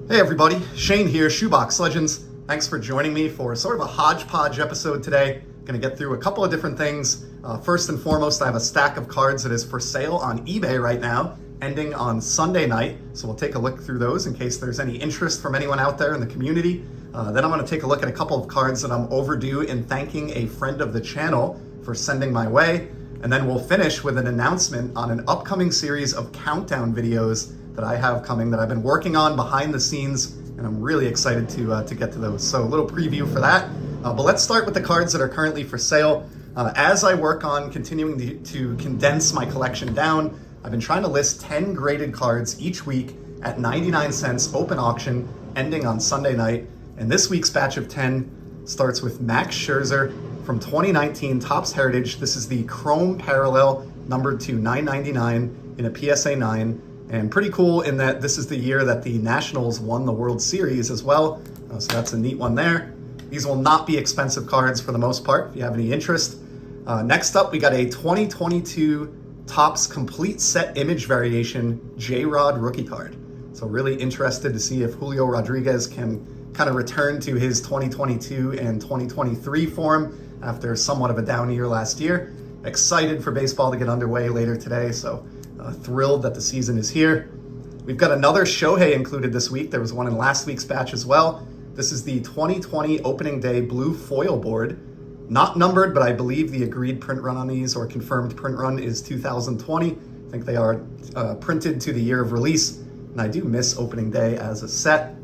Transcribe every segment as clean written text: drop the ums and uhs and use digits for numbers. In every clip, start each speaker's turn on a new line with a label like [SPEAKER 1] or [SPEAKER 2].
[SPEAKER 1] Hey everybody, Shane here, Shoebox Legends. Thanks for joining me for sort of a hodgepodge episode today. Gonna get through a couple of different things. First and foremost, I have a stack of cards that is for sale on eBay right now, ending on Sunday night. So we'll take a look through those in case there's any interest from anyone out there in the community. Then I'm gonna take a look at a couple of cards that I'm overdue in thanking a friend of the channel for sending my way. And then we'll finish with an announcement on an upcoming series of countdown videos that I have coming that I've been working on behind the scenes, and I'm really excited to get to those. So a little preview for that. But let's start with the cards that are currently for sale. As I work on continuing to condense my collection down, I've been trying to list 10 graded cards each week at 99 cents open auction, ending on Sunday night. And this week's batch of 10 starts with Max Scherzer from 2019 Topps Heritage. This is the Chrome Parallel, numbered to 999 in a PSA 9. And pretty cool in that this is the year that the Nationals won the World Series as well. So that's a neat one there. These will not be expensive cards for the most part, if you have any interest. Next up, we got a 2022 Topps Complete Set Image Variation J-Rod rookie card. So really interested to see if Julio Rodriguez can kind of return to his 2022 and 2023 form after somewhat of a down year last year. Excited for baseball to get underway later today, so thrilled that the season is here. We've got another Shohei included this week. There was one in last week's batch as well. This is the 2020 opening day blue foil board. Not numbered, but I believe the agreed print run on these, or confirmed print run, is 2020. I think they are printed to the year of release, and I do miss opening day as a set.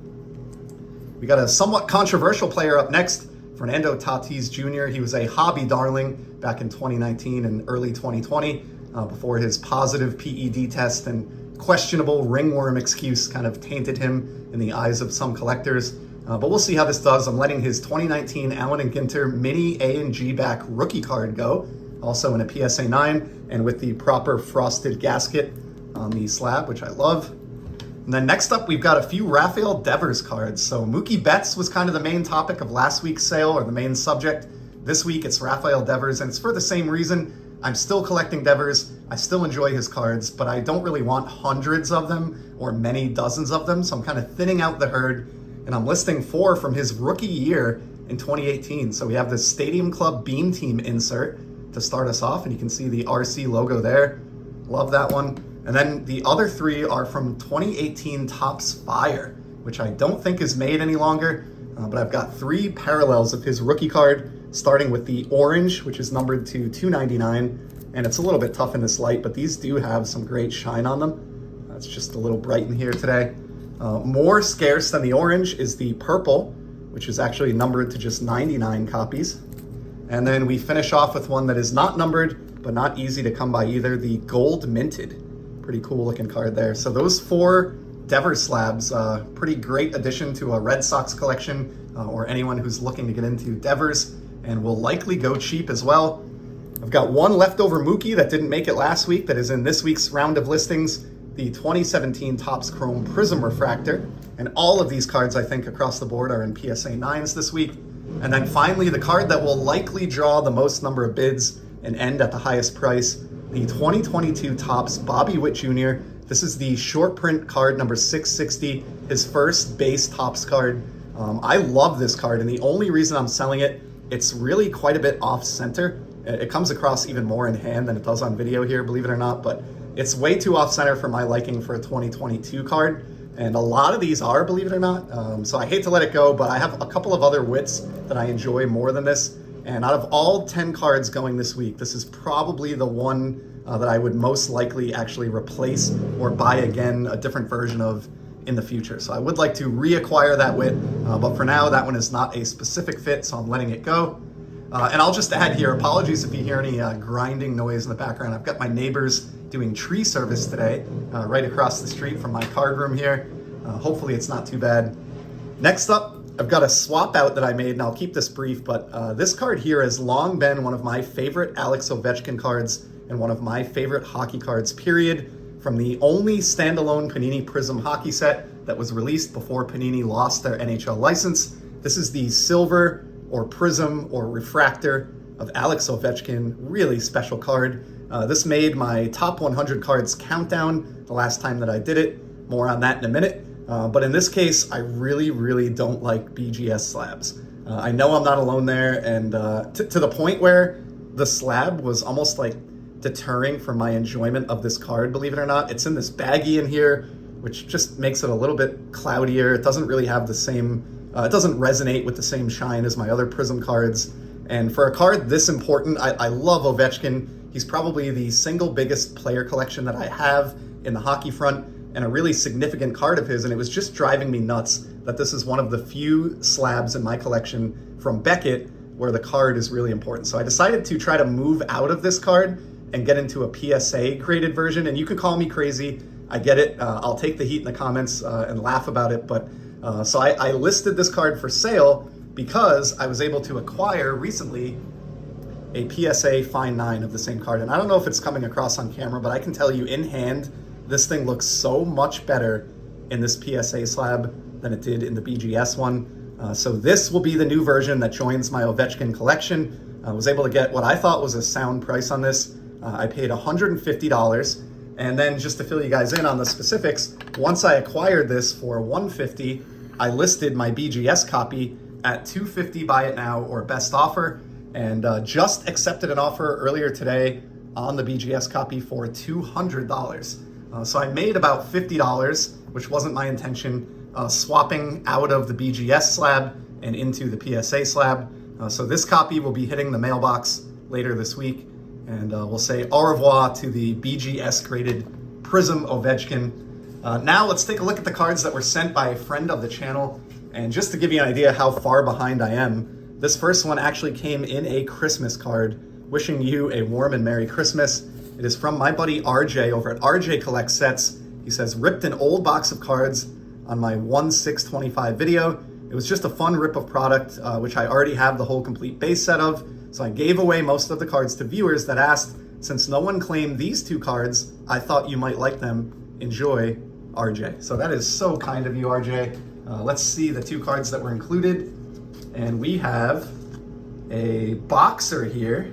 [SPEAKER 1] We got a somewhat controversial player up next, Fernando Tatis Jr. He was a hobby darling back in 2019 and early 2020. Before his positive PED test and questionable ringworm excuse kind of tainted him in the eyes of some collectors. But we'll see how this does. I'm letting his 2019 Allen and Ginter mini A and G back rookie card go, also in a PSA 9 and with the proper frosted gasket on the slab, which I love. And then next up, we've got a few Rafael Devers cards. So Mookie Betts was kind of the main topic of last week's sale, or the main subject. This week it's Rafael Devers, and it's for the same reason. I'm still collecting Devers. I still enjoy his cards, but I don't really want hundreds of them or many dozens of them. So I'm kind of thinning out the herd, and I'm listing 4 from his rookie year in 2018. So we have this Stadium Club Beam Team insert to start us off, and you can see the RC logo there. Love that one. And then the other 3 are from 2018 Topps Fire, which I don't think is made any longer, but I've got 3 parallels of his rookie card, starting with the orange, which is numbered to 299, and it's a little bit tough in this light, but these do have some great shine on them. It's just a little bright in here today. More scarce than the orange is the purple, which is actually numbered to just 99 copies. And then we finish off with one that is not numbered, but not easy to come by either, the gold minted. Pretty cool looking card there. So those 4 Devers slabs, pretty great addition to a Red Sox collection, or anyone who's looking to get into Devers, and will likely go cheap as well. I've got one leftover Mookie that didn't make it last week that is in this week's round of listings, the 2017 Topps Chrome Prism Refractor. And all of these cards, I think, across the board are in PSA 9s this week. And then finally, the card that will likely draw the most number of bids and end at the highest price, the 2022 Topps Bobby Witt Jr. This is the short print card number 660, his first base Topps card. I love this card, and the only reason I'm selling it, it's really quite a bit off center. It comes across even more in hand than it does on video here, believe it or not, but it's way too off center for my liking for a 2022 card. And a lot of these are, believe it or not. So I hate to let it go, but I have a couple of other Wits that I enjoy more than this. And out of all 10 cards going this week, this is probably the one that I would most likely actually replace or buy again a different version of in the future. So I would like to reacquire that Wit, but for now, that one is not a specific fit, so I'm letting it go. And I'll just add here, apologies if you hear any grinding noise in the background. I've got my neighbors doing tree service today, right across the street from my card room here. Hopefully it's not too bad. Next up, I've got a swap out that I made, and I'll keep this brief, but this card here has long been one of my favorite Alex Ovechkin cards and one of my favorite hockey cards, period. From the only standalone Panini Prism hockey set that was released before Panini lost their NHL license. This is the silver or prism or refractor of Alex Ovechkin. Really special card. This made my top 100 cards countdown the last time that I did it. More on that in a minute. But in this case, I really, really don't like BGS slabs. I know I'm not alone there, and to the point where the slab was almost like deterring from my enjoyment of this card, believe it or not. It's in this baggie in here, which just makes it a little bit cloudier. It doesn't really have the same, it doesn't resonate with the same shine as my other Prism cards. And for a card this important, I love Ovechkin. He's probably the single biggest player collection that I have in the hockey front, and a really significant card of his, and it was just driving me nuts that this is one of the few slabs in my collection from Beckett where the card is really important. So I decided to try to move out of this card and get into a PSA graded version, and you can call me crazy. I get it. I'll take the heat in the comments and laugh about it, but so I listed this card for sale because I was able to acquire recently a PSA Fine 9 of the same card. And I don't know if it's coming across on camera, but I can tell you in hand, this thing looks so much better in this PSA slab than it did in the BGS one. So this will be the new version that joins my Ovechkin collection. I was able to get what I thought was a sound price on this. I paid $150. And then just to fill you guys in on the specifics, once I acquired this for $150, I listed my BGS copy at $250 buy it now or best offer, and just accepted an offer earlier today on the BGS copy for $200. So I made about $50, which wasn't my intention, swapping out of the BGS slab and into the PSA slab. So this copy will be hitting the mailbox later this week, and we'll say au revoir to the BGS graded Prism Ovechkin. Now let's take a look at the cards that were sent by a friend of the channel. And just to give you an idea how far behind I am, this first one actually came in a Christmas card, wishing you a warm and Merry Christmas. It is from my buddy RJ over at RJ Collects Sets. He says, ripped an old box of cards on my 1/6/25 video. It was just a fun rip of product, which I already have the whole complete base set of. So I gave away most of the cards to viewers that asked, since no one claimed these two cards, I thought you might like them. Enjoy, RJ. So that is so kind of you, RJ. Let's see the two cards that were included. And we have a boxer here,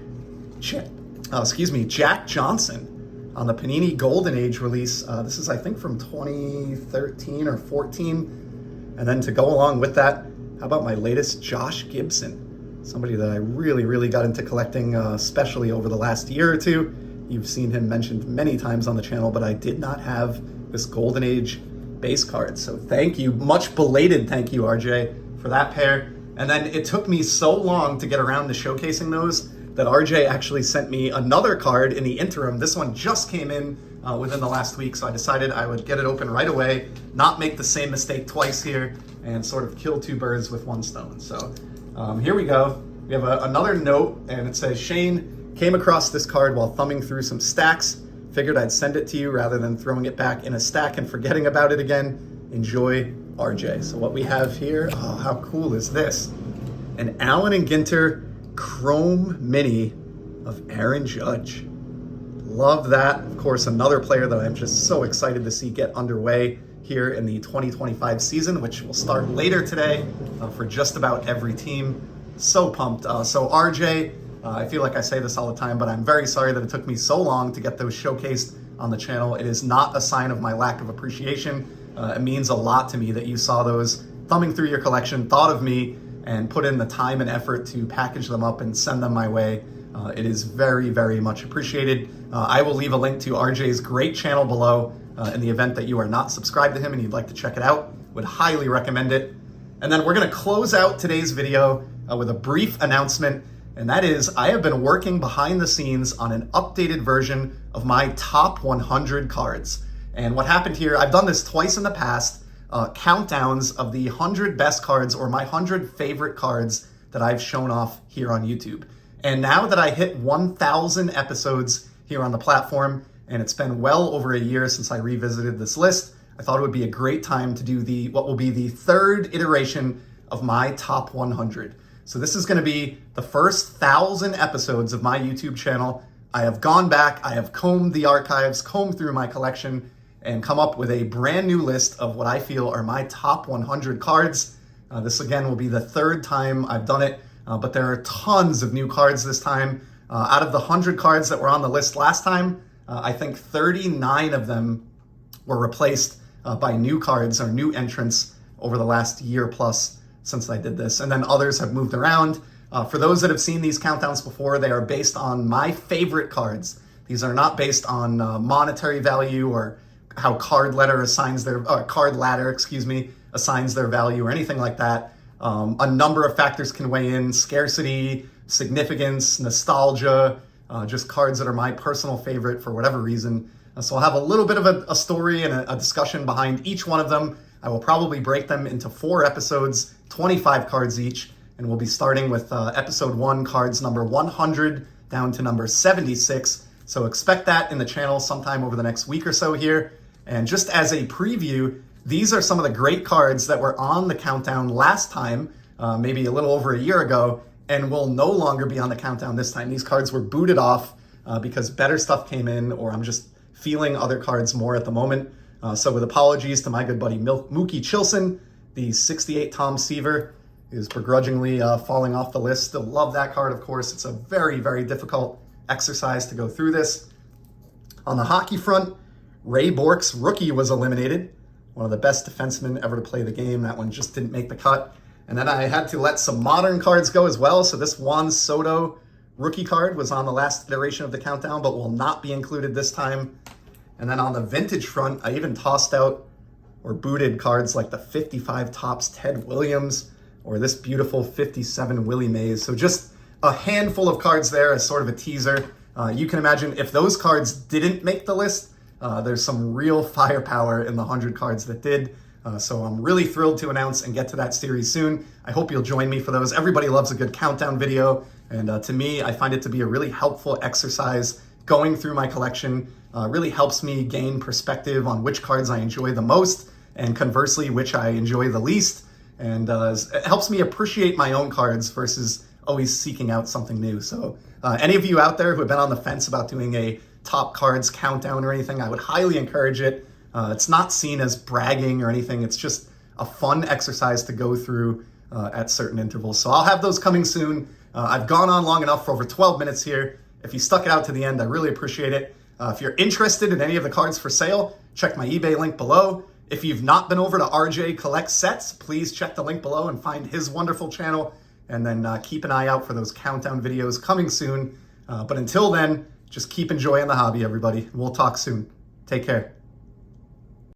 [SPEAKER 1] Jack Johnson on the Panini Golden Age release. This is, I think, from 2013 or 14. And then to go along with that, how about my latest Josh Gibson? Somebody that I really, really got into collecting, especially over the last year or two. You've seen him mentioned many times on the channel, but I did not have this Golden Age base card. So thank you, much belated thank you, RJ, for that pair. And then it took me so long to get around to showcasing those that RJ actually sent me another card in the interim. This one just came in within the last week, so I decided I would get it open right away, not make the same mistake twice here, and sort of kill two birds with one stone. So here we go. We have another note, and it says, Shane came across this card while thumbing through some stacks. Figured I'd send it to you rather than throwing it back in a stack and forgetting about it again. Enjoy, RJ. So what we have here, oh, how cool is this? An Allen and Ginter Chrome Mini of Aaron Judge. Love that. Of course, another player that I'm just so excited to see get underway here in the 2025 season, which will start later today for just about every team. So pumped. So RJ, I feel like I say this all the time, but I'm very sorry that it took me so long to get those showcased on the channel. It is not a sign of my lack of appreciation. It means a lot to me that you saw those, thumbing through your collection, thought of me, and put in the time and effort to package them up and send them my way. It is very, very much appreciated. I will leave a link to RJ's great channel below in the event that you are not subscribed to him and you'd like to check it out. Would highly recommend it. And then we're gonna close out today's video with a brief announcement. And that is, I have been working behind the scenes on an updated version of my top 100 cards. And what happened here, I've done this twice in the past, countdowns of the 100 best cards or my 100 favorite cards that I've shown off here on YouTube. And now that I hit 1,000 episodes here on the platform, and it's been well over a year since I revisited this list, I thought it would be a great time to do what will be the third iteration of my top 100. So this is going to be the first 1,000 episodes of my YouTube channel. I have gone back, I have combed the archives, combed through my collection, and come up with a brand new list of what I feel are my top 100 cards. This again will be the third time I've done it, but there are tons of new cards this time. Out of the 100 cards that were on the list last time, I think 39 of them were replaced by new cards or new entrants over the last year plus since I did this. And then others have moved around. For those that have seen these countdowns before, they are based on my favorite cards. These are not based on monetary value or how card ladder, assigns their value or anything like that. A number of factors can weigh in: scarcity, significance, nostalgia, just cards that are my personal favorite for whatever reason. So I'll have a little bit of a story and a discussion behind each one of them. I will probably break them into 4 episodes, 25 cards each, and we'll be starting with episode 1, cards number 100 down to number 76. So expect that in the channel sometime over the next week or so here. And just as a preview, these are some of the great cards that were on the countdown last time, maybe a little over a year ago, and will no longer be on the countdown this time. These cards were booted off because better stuff came in, or I'm just feeling other cards more at the moment. So with apologies to my good buddy Mookie Chilson, the 68 Tom Seaver is begrudgingly falling off the list. Still love that card, of course. It's a very, very difficult exercise to go through this. On the hockey front, Ray Bourque's rookie was eliminated. One of the best defensemen ever to play the game. That one just didn't make the cut. And then I had to let some modern cards go as well. So this Juan Soto rookie card was on the last iteration of the countdown, but will not be included this time. And then on the vintage front, I even tossed out or booted cards like the 55 Topps Ted Williams or this beautiful 57 Willie Mays. So just a handful of cards there as sort of a teaser. You can imagine if those cards didn't make the list, there's some real firepower in the 100 cards that did. So I'm really thrilled to announce and get to that series soon. I hope you'll join me for those. Everybody loves a good countdown video. And to me, I find it to be a really helpful exercise going through my collection. Really helps me gain perspective on which cards I enjoy the most, and conversely, which I enjoy the least. And it helps me appreciate my own cards versus always seeking out something new. So any of you out there who have been on the fence about doing a top cards countdown or anything, I would highly encourage it. It's not seen as bragging or anything. It's just a fun exercise to go through at certain intervals. So I'll have those coming soon. I've gone on long enough for over 12 minutes here. If you stuck it out to the end, I really appreciate it. If you're interested in any of the cards for sale, check my eBay link below. If you've not been over to RJ Collect Sets, please check the link below and find his wonderful channel. And then keep an eye out for those countdown videos coming soon. But until then, just keep enjoying the hobby, everybody. We'll talk soon. Take care.